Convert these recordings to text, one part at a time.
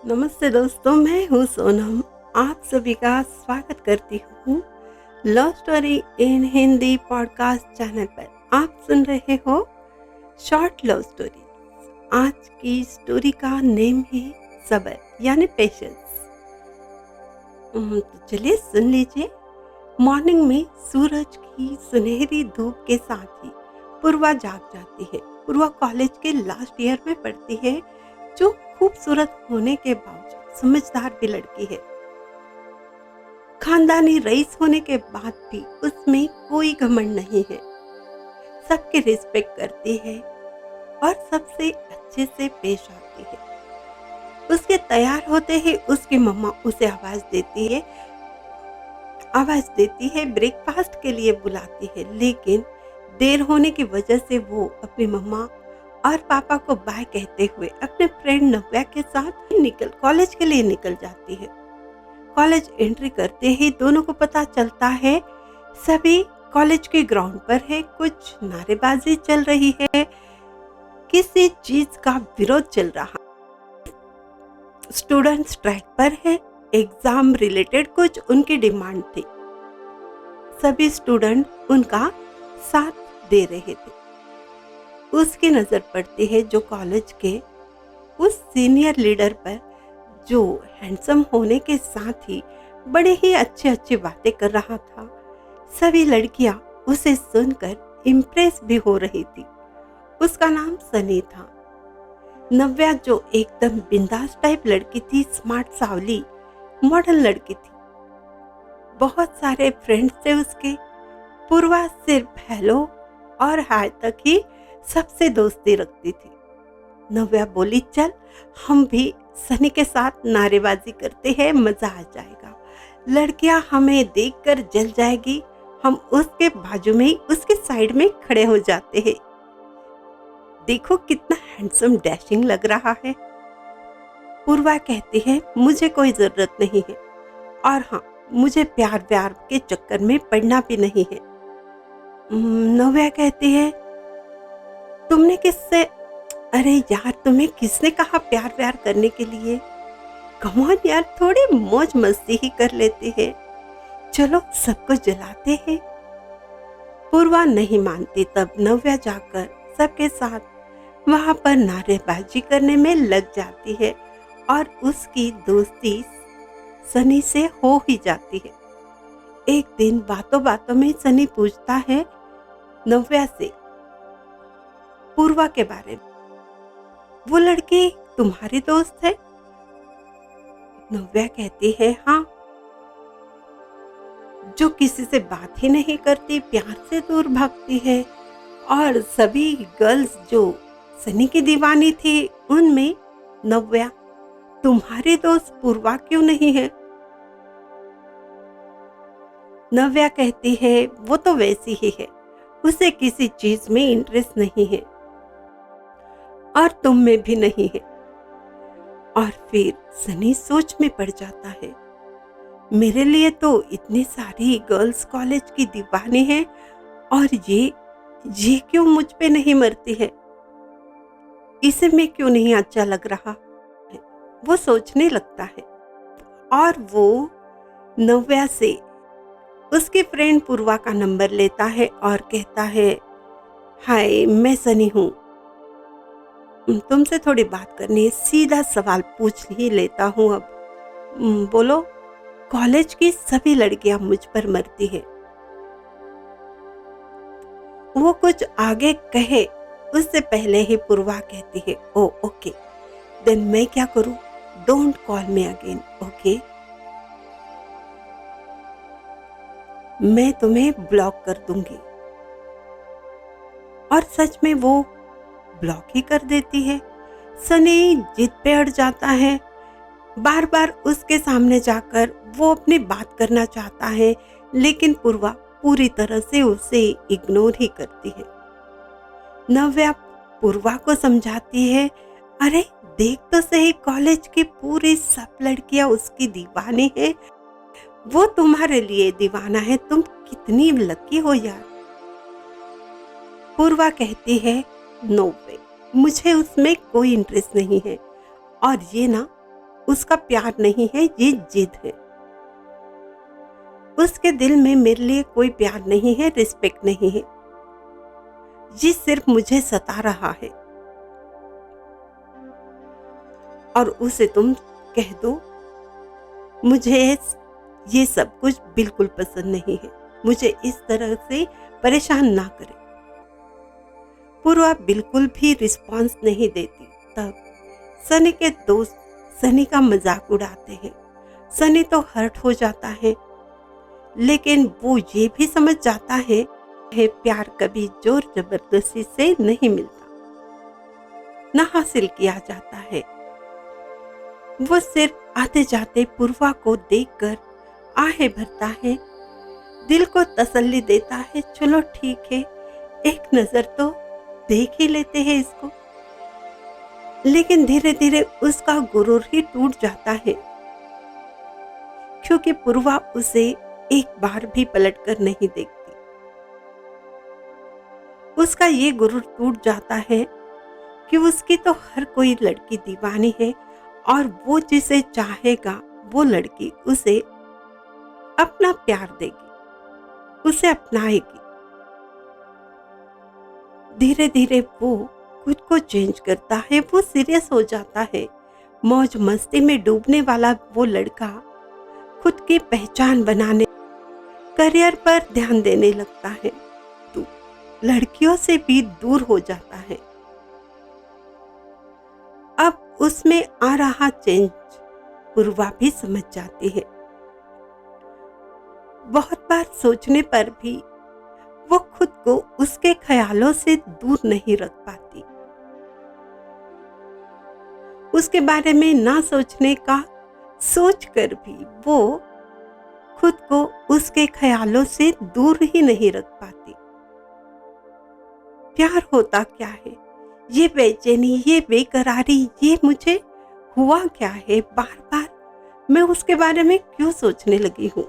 नमस्ते दोस्तों, मैं हूँ सोनम। आप सभी का स्वागत करती हूँ love story in Hindi podcast channel पर। आप सुन रहे हो शॉर्ट लव स्टोरी। आज की स्टोरी का नेम है सब्र यानी पेशेंस। तो चलिए सुन लीजिए। मॉर्निंग में सूरज की सुनहरी धूप के साथ ही पूर्वा जाग जाती है। पूर्वा कॉलेज के लास्ट ईयर में पढ़ती है, जो खूबसूरत होने के बावजूद समझदार भी लड़की है। खानदानी रईस होने के बाद भी उसमें कोई घमंड नहीं है। सबकी रिस्पेक्ट करती है और सबसे अच्छे से पेश आती है। उसके तैयार होते ही उसकी मम्मा उसे आवाज देती है, ब्रेकफास्ट के लिए बुलाती है। लेकिन देर होने की वजह से वो अपनी मम्मा और पापा को बाय कहते हुए अपने फ्रेंड नव्या के साथ कॉलेज के लिए निकल जाती है। कॉलेज एंट्री करते ही दोनों को पता चलता है सभी कॉलेज के ग्राउंड पर है। कुछ नारेबाजी चल रही है, किसी चीज का विरोध चल रहा। स्टूडेंट स्ट्राइक पर है, एग्जाम रिलेटेड कुछ उनकी डिमांड थी। सभी स्टूडेंट उनका साथ दे रहे थे। उसकी नजर पड़ती है जो कॉलेज के उस सीनियर लीडर पर, जो हैंडसम होने के साथ ही बड़े ही अच्छी बातें कर रहा था। सभी लड़कियां उसे सुनकर इम्प्रेस भी हो रही थी। उसका नाम सनी था। नव्या जो एकदम बिंदास टाइप लड़की थी, स्मार्ट सावली मॉडर्न लड़की थी। बहुत सारे फ्रेंड्स थे उसके। पूर्वा सिर्फ हेलो और हाय तक ही सबसे दोस्ती रखती थी। नव्या बोली, चल हम भी सनी के साथ नारेबाजी करते हैं, मजा आ जाएगा। लड़कियां हमें देखकर जल जाएगी। हम उसके बाजू में, उसके साइड में खड़े हो जाते हैं। देखो कितना हैंडसम डैशिंग लग रहा है। पूर्वा कहती है, मुझे कोई जरूरत नहीं है, और हाँ, मुझे प्यार व्यार के चक्कर में पड़ना भी नहीं है। नव्या कहती है, तुमने किससे, अरे यार तुम्हें किसने कहा प्यार व्यार करने के लिए? कम ऑन यार, थोड़ी मौज मस्ती ही कर लेते हैं। चलो सबको जलाते हैं। पूर्वा नहीं मानती। तब नव्या जाकर सबके साथ वहां पर नारेबाजी करने में लग जाती है और उसकी दोस्ती सनी से हो ही जाती है। एक दिन बातों बातों में सनी पूछता है नव्या से पूर्वा के बारे में। वो लड़की तुम्हारी दोस्त है? नव्या कहती है, हाँ, जो किसी से बात ही नहीं करती, प्यार से दूर भागती है। और सभी गर्ल्स जो सनी की दीवानी थी, उनमें नव्या तुम्हारी दोस्त पूर्वा क्यों नहीं है? नव्या कहती है, वो तो वैसी ही है, उसे किसी चीज में इंटरेस्ट नहीं है और तुम में भी नहीं है। और फिर सनी सोच में पड़ जाता है, मेरे लिए तो इतनी सारी गर्ल्स कॉलेज की दीवानी है, और ये क्यों मुझ पे नहीं मरती है? इसे मैं क्यों नहीं अच्छा लग रहा? वो सोचने लगता है और वो नव्या से उसकी फ्रेंड पूर्वा का नंबर लेता है और कहता है, हाय मैं सनी हूँ, तुमसे थोड़ी बात करनी है, सीधा सवाल पूछ ही लेता हूँ अब। बोलो। कॉलेज की सभी लड़कियां मुझ पर मरती है। वो कुछ आगे कहे उससे पहले ही पूर्वा कहती है, ओ ओके, देन मैं क्या करूं? Don't call me again, okay? मैं तुम्हें ब्लॉक कर दूंगी। और सच में वो ब्लॉक ही कर देती है। सनी जिद पे अड़ जाता है। बार बार उसके सामने जाकर वो अपनी बात करना चाहता है, लेकिन पूर्वा पूरी तरह से उसे इग्नोर ही करती है। नव्या पूर्वा को समझाती है, अरे देख तो सही, कॉलेज की पूरी सब लड़कियां उसकी दीवानी है। वो तुम्हारे लिए दीवाना है, तुम कितनी लकी हो यार। पूर्वा कहती है, नो वे, मुझे उसमें कोई इंटरेस्ट नहीं है, और ये ना उसका प्यार नहीं है, ये जिद है। उसके दिल में मेरे लिए कोई प्यार नहीं है, रिस्पेक्ट नहीं है। ये सिर्फ मुझे सता रहा है। और उसे तुम कह दो, मुझे ये सब कुछ बिल्कुल पसंद नहीं है, मुझे इस तरह से परेशान ना करे। पूर्वा बिल्कुल भी रिस्पॉन्स नहीं देती। तब सनी के दोस्त सनी का मजाक उड़ाते हैं। सनी तो हर्ट हो जाता है, लेकिन वो ये भी समझ जाता है प्यार कभी जोर जबरदस्ती से नहीं मिलता, ना हासिल किया जाता है। वो सिर्फ आते जाते पूर्वा को देखकर आहें भरता है, दिल को तसल्ली देता है, चलो ठीक है, एक नजर तो देख ही लेते हैं इसको। लेकिन धीरे धीरे उसका गुरूर ही टूट जाता है, क्योंकि पूर्वा उसे एक बार भी पलट कर नहीं देखती। उसका ये गुरूर टूट जाता है कि उसकी तो हर कोई लड़की दीवानी है और वो जिसे चाहेगा वो लड़की उसे अपना प्यार देगी, उसे अपनाएगी। धीरे धीरे वो खुद को चेंज करता है, वो सीरियस हो जाता है। मौज मस्ती में डूबने वाला वो लड़का खुद की पहचान बनाने, करियर पर ध्यान देने लगता है, तो लड़कियों से भी दूर हो जाता है। अब उसमें आ रहा चेंज पूर्वा भी समझ जाती है। बहुत बार सोचने पर भी वो खुद को उसके ख्यालों से दूर नहीं रख पाती। उसके बारे में ना सोचने का सोचकर भी वो खुद को उसके ख्यालों से दूर ही नहीं रख पाती। प्यार होता क्या है, ये बेचैनी, ये बेकरारी, ये मुझे हुआ क्या है? बार बार मैं उसके बारे में क्यों सोचने लगी हूँ?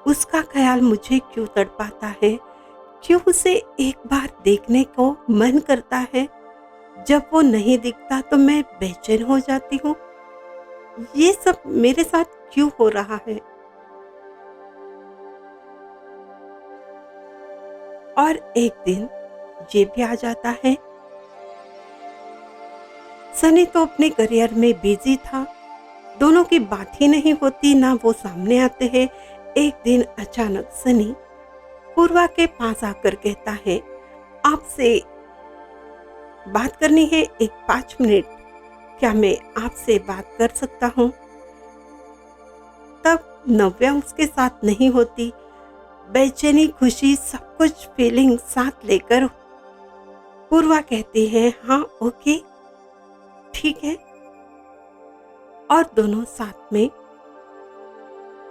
उसका ख्याल मुझे क्यों तड़पाता है? क्यों उसे एक बार देखने को मन करता है? जब वो नहीं दिखता तो मैं बेचैन हो जाती हूँ। ये सब मेरे साथ क्यों हो रहा है? और एक दिन ये भी आ जाता है। सनी तो अपने करियर में बिजी था, दोनों की बात ही नहीं होती, ना वो सामने आते हैं। एक दिन अचानक सनी पूर्वा के पास आकर कहता है, आपसे बात करनी है, एक 5 मिनट, क्या मैं आपसे बात कर सकता हूँ? तब नव्या उसके साथ नहीं होती। बेचैनी, खुशी, सब कुछ फीलिंग साथ लेकर पूर्वा कहती है, हाँ ओके ठीक है। और दोनों साथ में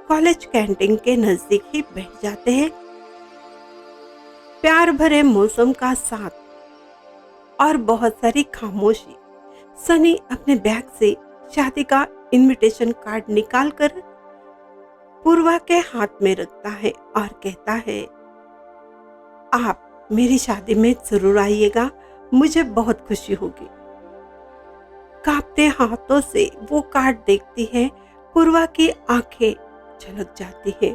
कॉलेज कैंटीन के नजदीक ही बैठ जाते हैं। प्यार भरे मौसम का साथ और बहुत सारी खामोशी। सनी अपने बैग से शादी का इनविटेशन कार्ड निकालकर पूर्वा के हाथ में रखता है और कहता है, आप मेरी शादी में जरूर आइएगा, मुझे बहुत खुशी होगी। कांपते हाथों से वो कार्ड देखती है, पूर्वा की आंखें झलक जाती है।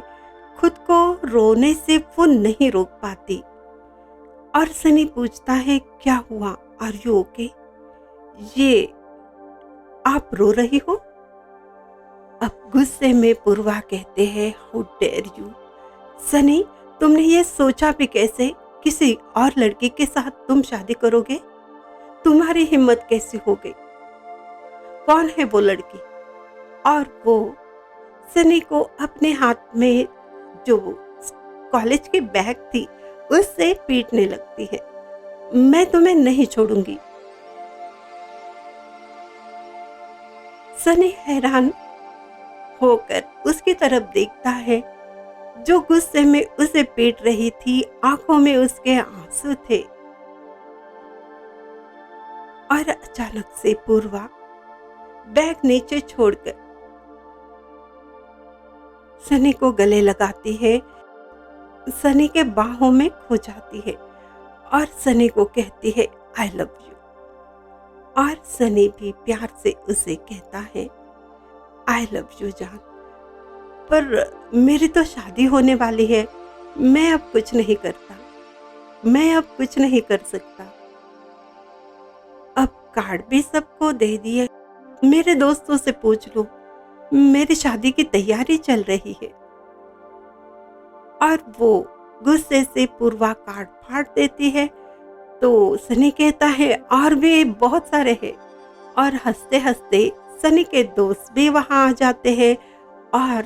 खुद को रोने से वो नहीं रोक पाती और सनी पूछता है, क्या हुआ, आर यू ओके? ये आप रो रही हो? अब गुस्से में पूर्वा कहते हैं, हाउ डेयर यू सनी, तुमने ये सोचा भी कैसे किसी और लड़की के साथ तुम शादी करोगे? तुम्हारी हिम्मत कैसी हो गई? कौन है वो लड़की? और वो सनी को अपने हाथ में जो कॉलेज की बैग थी उससे पीटने लगती है। मैं तुम्हें नहीं छोड़ूंगी। सनी हैरान होकर उसकी तरफ देखता है, जो गुस्से में उसे पीट रही थी, आंखों में उसके आंसू थे। और अचानक से पूर्वा बैग नीचे छोड़कर सनी को गले लगाती है, सनी के बाहों में खो जाती है और सनी को कहती है, आई लव यू। और सनी भी प्यार से उसे कहता है, आई लव यू जान, पर मेरी तो शादी होने वाली है, मैं अब कुछ नहीं करता, मैं अब कुछ नहीं कर सकता। अब कार्ड भी सबको दे दिए, मेरे दोस्तों से पूछ लो, मेरी शादी की तैयारी चल रही है। और वो गुस्से से पूर्वा कार्ड फाड़ देती है। तो सनी कहता है और भी बहुत सारे हैं, और हंसते हंसते सनी के दोस्त भी वहां आ जाते हैं और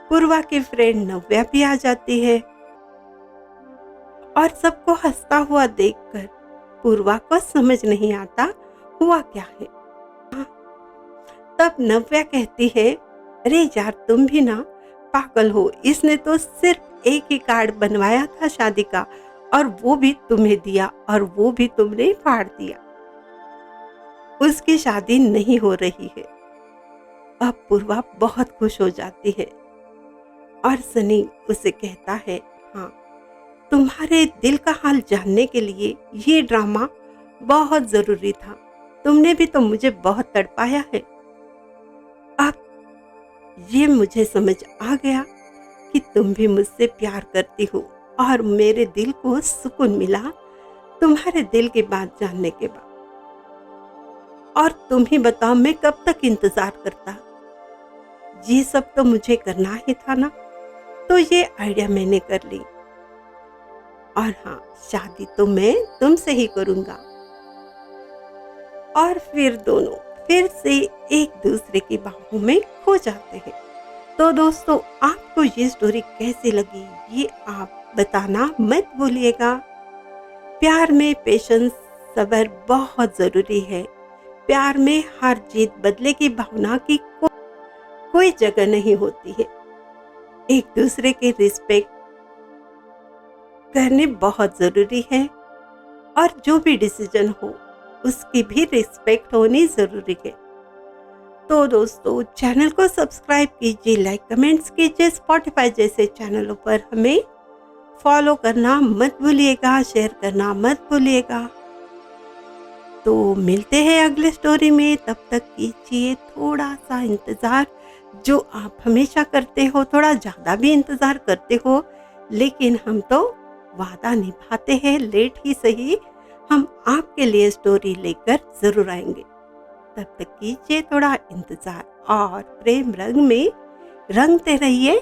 पूर्वा की फ्रेंड नव्या भी आ जाती है। और सबको हंसता हुआ देखकर पूर्वा को समझ नहीं आता हुआ क्या है। तब नव्या कहती है, अरे यार तुम भी ना पागल हो, इसने तो सिर्फ एक ही कार्ड बनवाया था शादी का, और वो भी तुम्हें दिया, और वो भी तुमने फाड़ दिया। उसकी शादी नहीं हो रही है। अब पूर्वा बहुत खुश हो जाती है और सनी उसे कहता है, हाँ तुम्हारे दिल का हाल जानने के लिए ये ड्रामा बहुत जरूरी था, तुमने भी तो मुझे बहुत तड़पाया है। अब ये मुझे समझ आ गया कि तुम भी मुझसे प्यार करती हो, और मेरे दिल को सुकून मिला तुम्हारे दिल की बात जानने के बाद। और तुम ही बताओ मैं कब तक इंतजार करता, ये सब तो मुझे करना ही था ना, तो ये आइडिया मैंने कर ली। और हाँ, शादी तो मैं तुमसे ही करूंगा। और फिर दोनों फिर से एक दूसरे की बाहों में खो जाते हैं। तो दोस्तों, आपको ये स्टोरी कैसी लगी ये आप बताना मत भूलिएगा। प्यार में पेशेंस, सब्र बहुत जरूरी है। प्यार में हार जीत बदले की भावना की कोई जगह नहीं होती है। एक दूसरे के रिस्पेक्ट करने बहुत जरूरी है, और जो भी डिसीजन हो उसकी भी रिस्पेक्ट होनी जरूरी है। तो दोस्तों, चैनल को सब्सक्राइब कीजिए, लाइक कमेंट्स कीजिए। स्पॉटिफाई जैसे चैनलों पर हमें फॉलो करना मत भूलिएगा, शेयर करना मत भूलिएगा। तो मिलते हैं अगले स्टोरी में, तब तक कीजिए थोड़ा सा इंतज़ार, जो आप हमेशा करते हो, थोड़ा ज़्यादा भी इंतज़ार करते हो, लेकिन हम तो वादा निभाते हैं, लेट ही सही हम आपके लिए स्टोरी लेकर ज़रूर आएंगे। तब तक कीजिए थोड़ा इंतज़ार और प्रेम रंग में रंगते रहिए।